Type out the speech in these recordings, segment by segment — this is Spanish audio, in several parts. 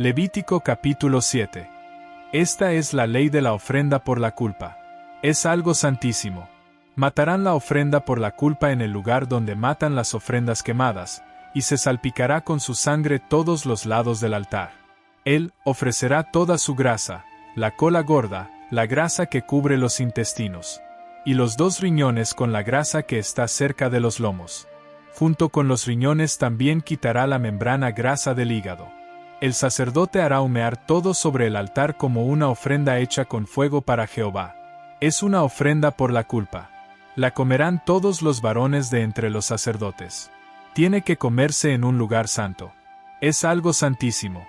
Levítico capítulo 7. Esta es la ley de la ofrenda por la culpa. Es algo santísimo. Matarán la ofrenda por la culpa en el lugar donde matan las ofrendas quemadas, y se salpicará con su sangre todos los lados del altar. Él ofrecerá toda su grasa, la cola gorda, la grasa que cubre los intestinos, y los 2 riñones con la grasa que está cerca de los lomos. Junto con los riñones también quitará la membrana grasa del hígado. El sacerdote hará humear todo sobre el altar como una ofrenda hecha con fuego para Jehová. Es una ofrenda por la culpa. La comerán todos los varones de entre los sacerdotes. Tiene que comerse en un lugar santo. Es algo santísimo.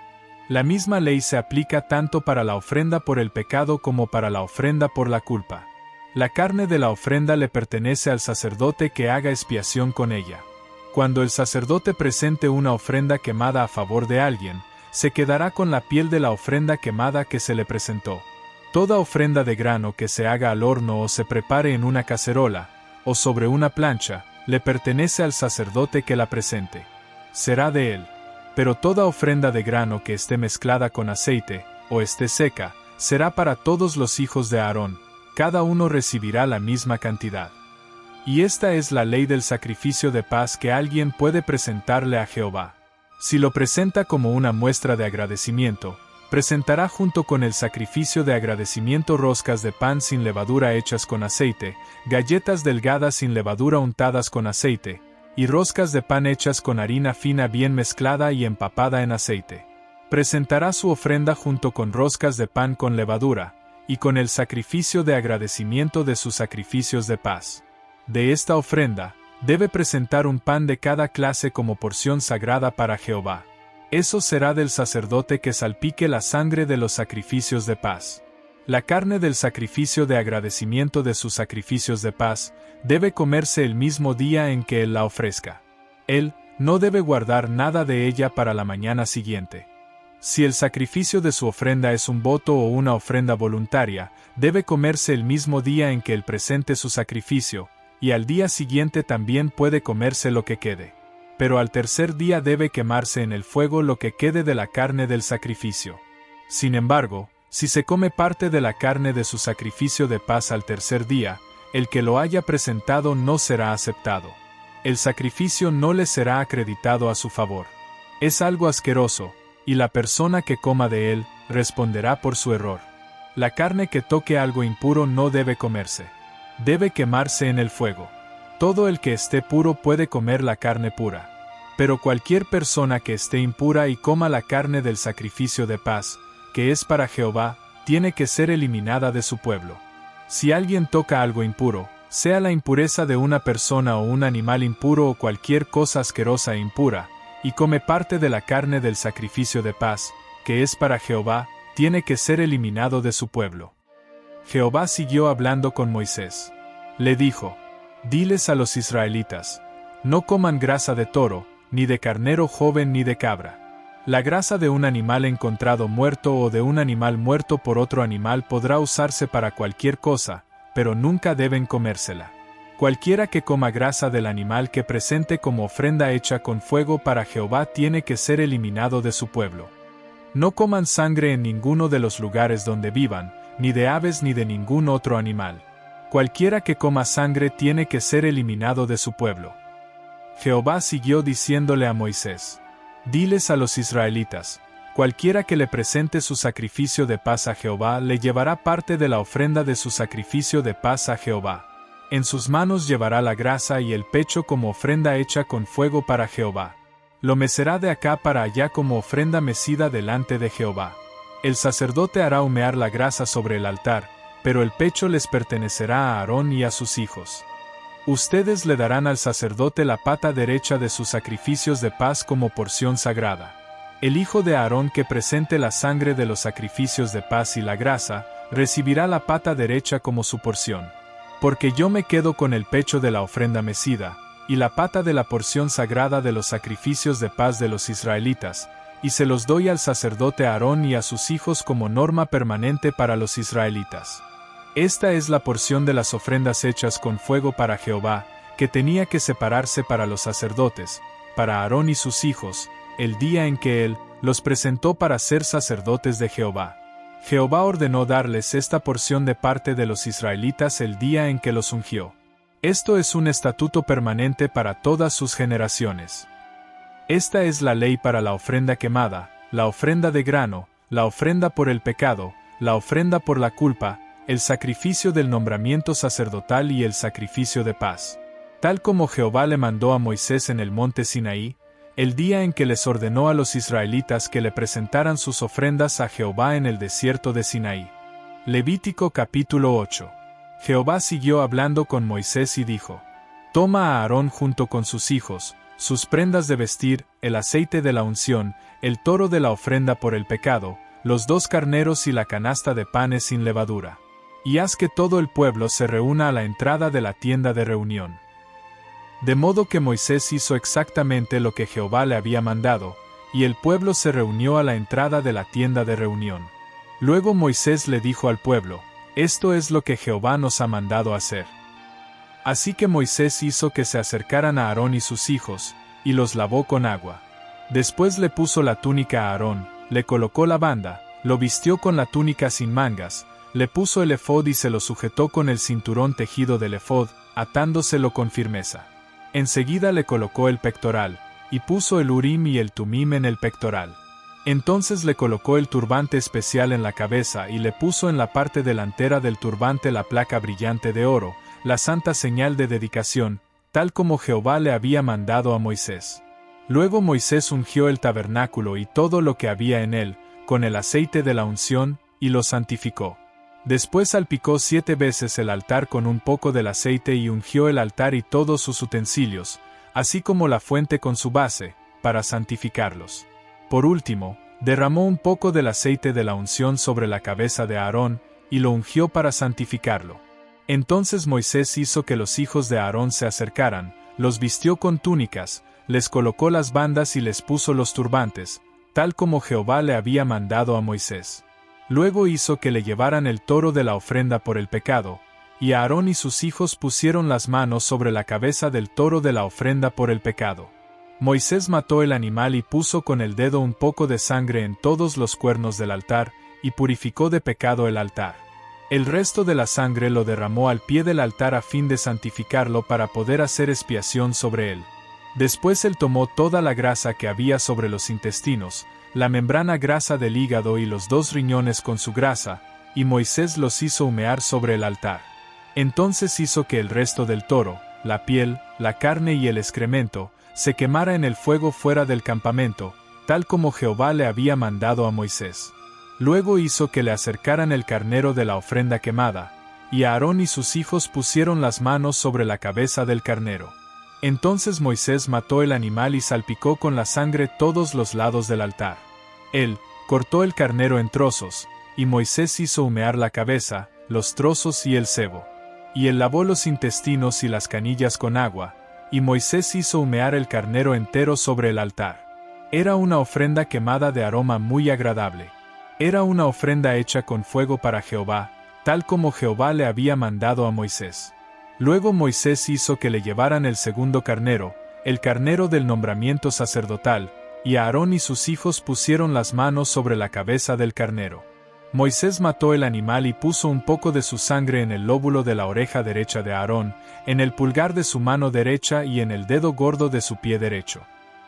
La misma ley se aplica tanto para la ofrenda por el pecado como para la ofrenda por la culpa. La carne de la ofrenda le pertenece al sacerdote que haga expiación con ella. Cuando el sacerdote presente una ofrenda quemada a favor de alguien, se quedará con la piel de la ofrenda quemada que se le presentó. Toda ofrenda de grano que se haga al horno o se prepare en una cacerola, o sobre una plancha, le pertenece al sacerdote que la presente. Será de él. Pero toda ofrenda de grano que esté mezclada con aceite, o esté seca, será para todos los hijos de Aarón, cada uno recibirá la misma cantidad. Y esta es la ley del sacrificio de paz que alguien puede presentarle a Jehová. Si lo presenta como una muestra de agradecimiento, presentará junto con el sacrificio de agradecimiento roscas de pan sin levadura hechas con aceite, galletas delgadas sin levadura untadas con aceite, y roscas de pan hechas con harina fina bien mezclada y empapada en aceite. Presentará su ofrenda junto con roscas de pan con levadura, y con el sacrificio de agradecimiento de sus sacrificios de paz. De esta ofrenda, debe presentar un pan de cada clase como porción sagrada para Jehová. Eso será del sacerdote que salpique la sangre de los sacrificios de paz. La carne del sacrificio de agradecimiento de sus sacrificios de paz debe comerse el mismo día en que él la ofrezca. Él no debe guardar nada de ella para la mañana siguiente. Si el sacrificio de su ofrenda es un voto o una ofrenda voluntaria, debe comerse el mismo día en que él presente su sacrificio, y al día siguiente también puede comerse lo que quede. Pero al tercer día debe quemarse en el fuego lo que quede de la carne del sacrificio. Sin embargo, si se come parte de la carne de su sacrificio de paz al tercer día, el que lo haya presentado no será aceptado. El sacrificio no le será acreditado a su favor. Es algo asqueroso, y la persona que coma de él responderá por su error. La carne que toque algo impuro no debe comerse. Debe quemarse en el fuego. Todo el que esté puro puede comer la carne pura. Pero cualquier persona que esté impura y coma la carne del sacrificio de paz, que es para Jehová, tiene que ser eliminada de su pueblo. Si alguien toca algo impuro, sea la impureza de una persona o un animal impuro o cualquier cosa asquerosa e impura, y come parte de la carne del sacrificio de paz, que es para Jehová, tiene que ser eliminado de su pueblo. Jehová siguió hablando con Moisés. Le dijo: diles a los israelitas, no coman grasa de toro, ni de carnero joven ni de cabra. La grasa de un animal encontrado muerto o de un animal muerto por otro animal podrá usarse para cualquier cosa, pero nunca deben comérsela. Cualquiera que coma grasa del animal que presente como ofrenda hecha con fuego para Jehová tiene que ser eliminado de su pueblo. No coman sangre en ninguno de los lugares donde vivan, ni de aves ni de ningún otro animal. Cualquiera que coma sangre tiene que ser eliminado de su pueblo. Jehová siguió diciéndole a Moisés: diles a los israelitas, cualquiera que le presente su sacrificio de paz a Jehová le llevará parte de la ofrenda de su sacrificio de paz a Jehová. En sus manos llevará la grasa y el pecho como ofrenda hecha con fuego para Jehová. Lo mecerá de acá para allá como ofrenda mecida delante de Jehová. El sacerdote hará humear la grasa sobre el altar, pero el pecho les pertenecerá a Aarón y a sus hijos. Ustedes le darán al sacerdote la pata derecha de sus sacrificios de paz como porción sagrada. El hijo de Aarón que presente la sangre de los sacrificios de paz y la grasa, recibirá la pata derecha como su porción. Porque yo me quedo con el pecho de la ofrenda mecida, y la pata de la porción sagrada de los sacrificios de paz de los israelitas, y se los doy al sacerdote Aarón y a sus hijos como norma permanente para los israelitas. Esta es la porción de las ofrendas hechas con fuego para Jehová, que tenía que separarse para los sacerdotes, para Aarón y sus hijos, el día en que él los presentó para ser sacerdotes de Jehová. Jehová ordenó darles esta porción de parte de los israelitas el día en que los ungió. Esto es un estatuto permanente para todas sus generaciones. Esta es la ley para la ofrenda quemada, la ofrenda de grano, la ofrenda por el pecado, la ofrenda por la culpa, el sacrificio del nombramiento sacerdotal y el sacrificio de paz. Tal como Jehová le mandó a Moisés en el monte Sinaí, el día en que les ordenó a los israelitas que le presentaran sus ofrendas a Jehová en el desierto de Sinaí. Levítico capítulo 8. Jehová siguió hablando con Moisés y dijo: Toma a Aarón junto con sus hijos, sus prendas de vestir, el aceite de la unción, el toro de la ofrenda por el pecado, los 2 carneros y la canasta de panes sin levadura. Y haz que todo el pueblo se reúna a la entrada de la tienda de reunión. De modo que Moisés hizo exactamente lo que Jehová le había mandado, y el pueblo se reunió a la entrada de la tienda de reunión. Luego Moisés le dijo al pueblo: Esto es lo que Jehová nos ha mandado hacer. Así que Moisés hizo que se acercaran a Aarón y sus hijos, y los lavó con agua. Después le puso la túnica a Aarón, le colocó la banda, lo vistió con la túnica sin mangas, le puso el efod y se lo sujetó con el cinturón tejido del efod, atándoselo con firmeza. Enseguida le colocó el pectoral, y puso el urim y el tumim en el pectoral. Entonces le colocó el turbante especial en la cabeza y le puso en la parte delantera del turbante la placa brillante de oro, la santa señal de dedicación, tal como Jehová le había mandado a Moisés. Luego Moisés ungió el tabernáculo y todo lo que había en él, con el aceite de la unción, y lo santificó. Después salpicó 7 veces el altar con un poco del aceite y ungió el altar y todos sus utensilios, así como la fuente con su base, para santificarlos. Por último, derramó un poco del aceite de la unción sobre la cabeza de Aarón, y lo ungió para santificarlo. Entonces Moisés hizo que los hijos de Aarón se acercaran, los vistió con túnicas, les colocó las bandas y les puso los turbantes, tal como Jehová le había mandado a Moisés. Luego hizo que le llevaran el toro de la ofrenda por el pecado, y Aarón y sus hijos pusieron las manos sobre la cabeza del toro de la ofrenda por el pecado. Moisés mató el animal y puso con el dedo un poco de sangre en todos los cuernos del altar, y purificó de pecado el altar. El resto de la sangre lo derramó al pie del altar a fin de santificarlo para poder hacer expiación sobre él. Después él tomó toda la grasa que había sobre los intestinos, la membrana grasa del hígado y los 2 riñones con su grasa, y Moisés los hizo humear sobre el altar. Entonces hizo que el resto del toro, la piel, la carne y el excremento, se quemara en el fuego fuera del campamento, tal como Jehová le había mandado a Moisés. Luego hizo que le acercaran el carnero de la ofrenda quemada, y Aarón y sus hijos pusieron las manos sobre la cabeza del carnero. Entonces Moisés mató el animal y salpicó con la sangre todos los lados del altar. Él cortó el carnero en trozos, y Moisés hizo humear la cabeza, los trozos y el sebo. Y él lavó los intestinos y las canillas con agua, y Moisés hizo humear el carnero entero sobre el altar. Era una ofrenda quemada de aroma muy agradable. Era una ofrenda hecha con fuego para Jehová, tal como Jehová le había mandado a Moisés. Luego Moisés hizo que le llevaran el segundo carnero, el carnero del nombramiento sacerdotal, y Aarón y sus hijos pusieron las manos sobre la cabeza del carnero. Moisés mató el animal y puso un poco de su sangre en el lóbulo de la oreja derecha de Aarón, en el pulgar de su mano derecha y en el dedo gordo de su pie derecho.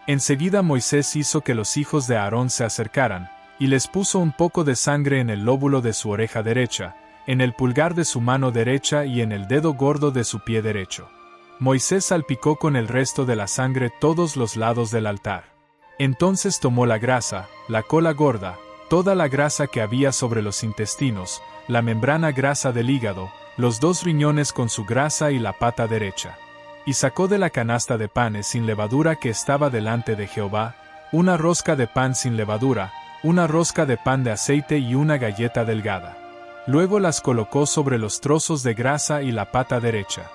Enseguida Moisés hizo que los hijos de Aarón se acercaran, y les puso un poco de sangre en el lóbulo de su oreja derecha, en el pulgar de su mano derecha y en el dedo gordo de su pie derecho. Moisés salpicó con el resto de la sangre todos los lados del altar. Entonces tomó la grasa, la cola gorda, toda la grasa que había sobre los intestinos, la membrana grasa del hígado, los 2 riñones con su grasa y la pata derecha. Y sacó de la canasta de panes sin levadura que estaba delante de Jehová, una rosca de pan sin levadura, una rosca de pan de aceite y una galleta delgada. Luego las colocó sobre los trozos de grasa y la pata derecha.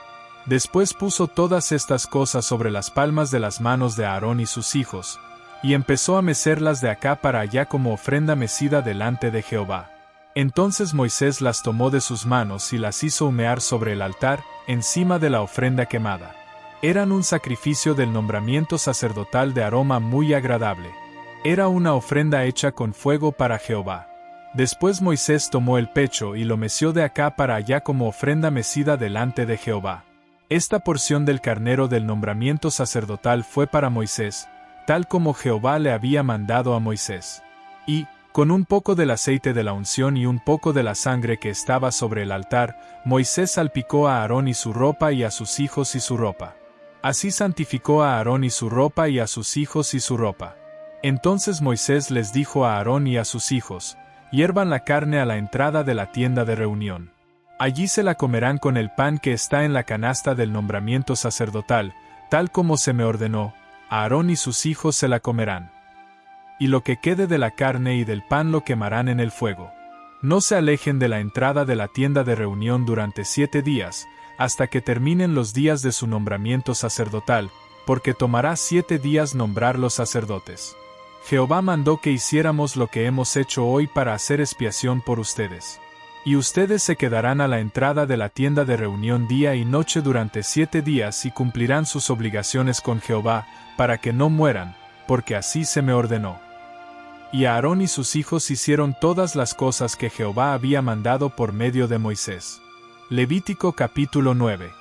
Después puso todas estas cosas sobre las palmas de las manos de Aarón y sus hijos, y empezó a mecerlas de acá para allá como ofrenda mecida delante de Jehová. Entonces Moisés las tomó de sus manos y las hizo humear sobre el altar, encima de la ofrenda quemada. Eran un sacrificio del nombramiento sacerdotal de aroma muy agradable. Era una ofrenda hecha con fuego para Jehová. Después Moisés tomó el pecho y lo meció de acá para allá como ofrenda mecida delante de Jehová. Esta porción del carnero del nombramiento sacerdotal fue para Moisés, tal como Jehová le había mandado a Moisés. Y, con un poco del aceite de la unción y un poco de la sangre que estaba sobre el altar, Moisés salpicó a Aarón y su ropa y a sus hijos y su ropa. Así santificó a Aarón y su ropa y a sus hijos y su ropa. Entonces Moisés les dijo a Aarón y a sus hijos: hiervan la carne a la entrada de la tienda de reunión. Allí se la comerán con el pan que está en la canasta del nombramiento sacerdotal, tal como se me ordenó, Aarón y sus hijos se la comerán. Y lo que quede de la carne y del pan lo quemarán en el fuego. No se alejen de la entrada de la tienda de reunión durante 7 días, hasta que terminen los días de su nombramiento sacerdotal, porque tomará 7 días nombrar los sacerdotes. Jehová mandó que hiciéramos lo que hemos hecho hoy para hacer expiación por ustedes. Y ustedes se quedarán a la entrada de la tienda de reunión día y noche durante 7 días y cumplirán sus obligaciones con Jehová, para que no mueran, porque así se me ordenó. Y Aarón y sus hijos hicieron todas las cosas que Jehová había mandado por medio de Moisés. Levítico capítulo 9.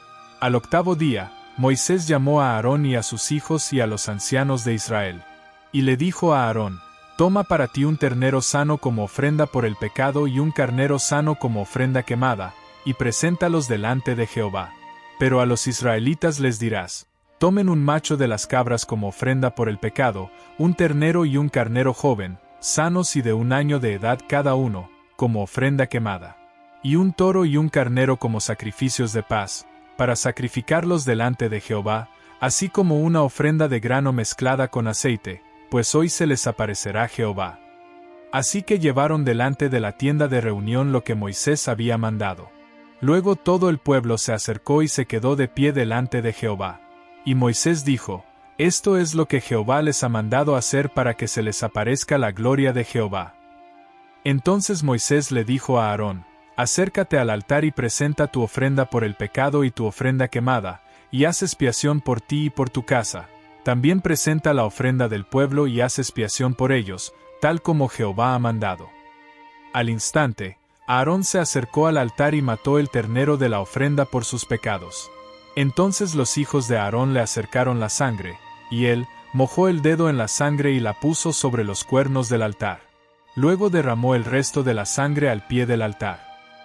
Al 8º día, Moisés llamó a Aarón y a sus hijos y a los ancianos de Israel. Y le dijo a Aarón: toma para ti un ternero sano como ofrenda por el pecado y un carnero sano como ofrenda quemada, y preséntalos delante de Jehová. Pero a los israelitas les dirás: tomen un macho de las cabras como ofrenda por el pecado, un ternero y un carnero joven, sanos y de 1 año de edad cada uno, como ofrenda quemada. Y un toro y un carnero como sacrificios de paz, para sacrificarlos delante de Jehová, así como una ofrenda de grano mezclada con aceite, pues hoy se les aparecerá Jehová. Así que llevaron delante de la tienda de reunión lo que Moisés había mandado. Luego todo el pueblo se acercó y se quedó de pie delante de Jehová. Y Moisés dijo: esto es lo que Jehová les ha mandado hacer para que se les aparezca la gloria de Jehová. Entonces Moisés le dijo a Aarón: acércate al altar y presenta tu ofrenda por el pecado y tu ofrenda quemada, y haz expiación por ti y por tu casa. También presenta la ofrenda del pueblo y haz expiación por ellos, tal como Jehová ha mandado. Al instante, Aarón se acercó al altar y mató el ternero de la ofrenda por sus pecados. Entonces los hijos de Aarón le acercaron la sangre, y él mojó el dedo en la sangre y la puso sobre los cuernos del altar. Luego derramó el resto de la sangre al pie del altar.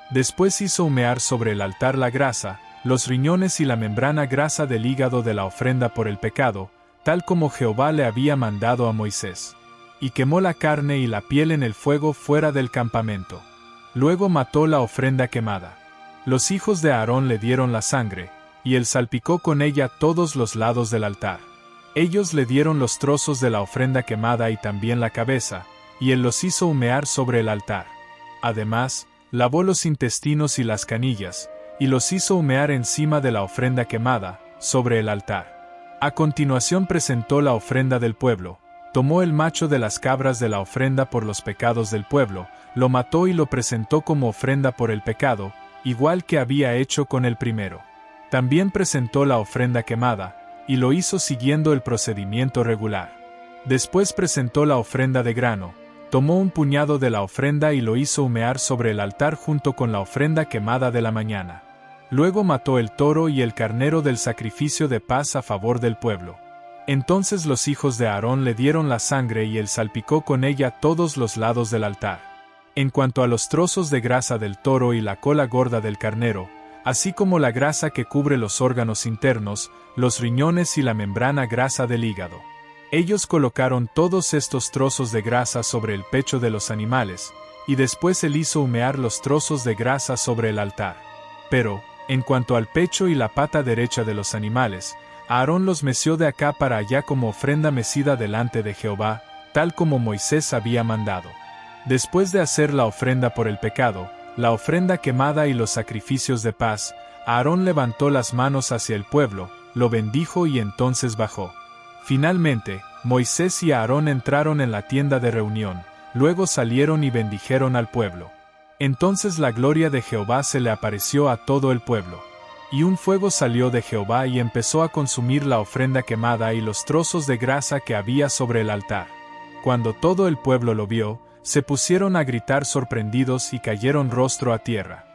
Después hizo humear sobre el altar la grasa, los riñones y la membrana grasa del hígado de la ofrenda por el pecado, tal como Jehová le había mandado a Moisés. Y quemó la carne y la piel en el fuego fuera del campamento. Luego mató la ofrenda quemada. Los hijos de Aarón le dieron la sangre, y él salpicó con ella todos los lados del altar. Ellos le dieron los trozos de la ofrenda quemada y también la cabeza, y él los hizo humear sobre el altar. Además, lavó los intestinos y las canillas, y los hizo humear encima de la ofrenda quemada, sobre el altar. A continuación presentó la ofrenda del pueblo, tomó el macho de las cabras de la ofrenda por los pecados del pueblo, lo mató y lo presentó como ofrenda por el pecado, igual que había hecho con el primero. También presentó la ofrenda quemada, y lo hizo siguiendo el procedimiento regular. Después presentó la ofrenda de grano, tomó un puñado de la ofrenda y lo hizo humear sobre el altar junto con la ofrenda quemada de la mañana. Luego mató el toro y el carnero del sacrificio de paz a favor del pueblo. Entonces los hijos de Aarón le dieron la sangre y él salpicó con ella todos los lados del altar. En cuanto a los trozos de grasa del toro y la cola gorda del carnero, así como la grasa que cubre los órganos internos, los riñones y la membrana grasa del hígado, ellos colocaron todos estos trozos de grasa sobre el pecho de los animales, y después él hizo humear los trozos de grasa sobre el altar. Pero, en cuanto al pecho y la pata derecha de los animales, Aarón los meció de acá para allá como ofrenda mecida delante de Jehová, tal como Moisés había mandado. Después de hacer la ofrenda por el pecado, la ofrenda quemada y los sacrificios de paz, Aarón levantó las manos hacia el pueblo, lo bendijo y entonces bajó. Finalmente, Moisés y Aarón entraron en la tienda de reunión, luego salieron y bendijeron al pueblo. Entonces la gloria de Jehová se le apareció a todo el pueblo. Y un fuego salió de Jehová y empezó a consumir la ofrenda quemada y los trozos de grasa que había sobre el altar. Cuando todo el pueblo lo vio, se pusieron a gritar sorprendidos y cayeron rostro a tierra.